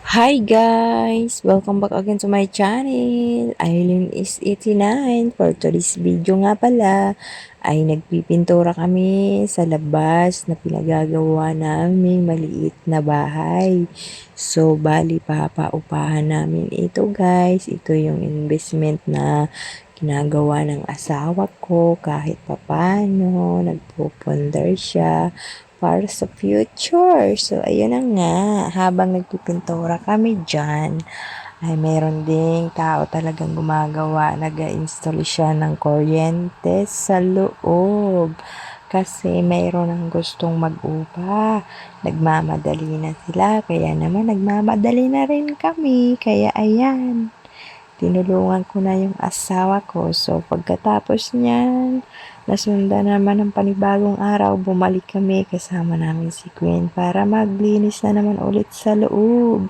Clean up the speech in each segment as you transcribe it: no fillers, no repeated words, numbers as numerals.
Hi guys! Welcome back again to my channel. Aileen is 89. For today's video nga pala ay nagpipintura kami sa labas na pinagagawa naming maliit na bahay. So bali papaupahan namin ito guys. Ito yung investment na ginagawa ng asawa ko kahit papano nagpupundar siya para sa future. So, ayun na nga, habang nagpipintura kami dyan, ay meron ding tao talagang gumagawa, nag-install siya ng kuryente sa loob. Kasi mayroon ang gustong mag-upa. Nagmamadali na sila, kaya naman nagmamadali na rin kami. Kaya ayan, tinulungan ko na yung asawa ko. So, pagkatapos niyan, nasundan naman ng panibagong araw, bumalik kami kasama namin si Queen para maglinis na naman ulit sa loob.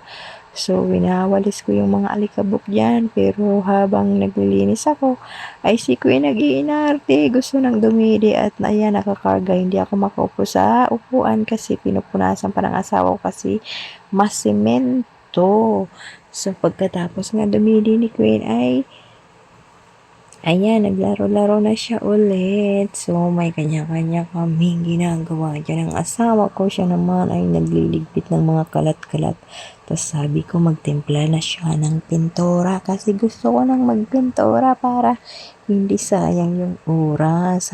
So, winawalis ko yung mga alikabok dyan. Pero habang naglilinis ako, ay si Queen nag-iinarte. Gusto nang dumidi at ayan, nakakarga. Hindi ako makaupo sa upuan kasi pinupunasan pa ng asawa ko kasi masemento. So, pagkatapos nga dumidi ni Queen ay ayan, naglaro-laro na siya ulit. So, may kanya-kanya kaming ginagawa dyan. Ang asawa ko, siya naman ay nagliligpit ng mga kalat-kalat. Tapos sabi ko, magtimpla na siya ng pintura kasi gusto ko nang magpintura para hindi sayang yung oras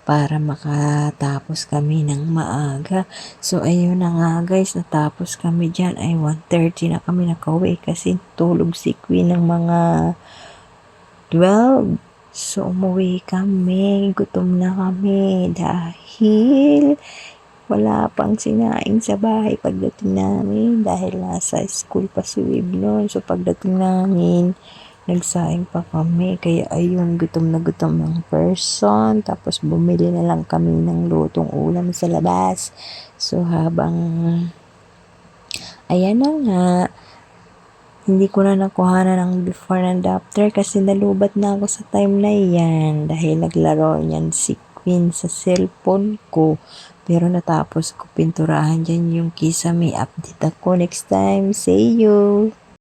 para makatapos kami ng maaga. So, ayun na nga guys, natapos kami dyan ay 1:30 na kami nakauwi kasi tulog si Queen ng mga 12. So, umuwi kami. Gutom na kami dahil wala pang sinaing sa bahay pagdating namin dahil nasa school pa si Wib noon. So, pagdating namin, nagsaing pa kami. Kaya ayun, gutom na gutom ng person. Tapos, bumili na lang kami ng lutong ulam sa labas. So, habang ayan na nga, hindi ko na nakuhanan ng before and after kasi nalubat na ako sa time na yan dahil naglaro niyan si Queen sa cellphone ko. Pero natapos ko pinturahan dyan yung kisame. Update ako next time. See you!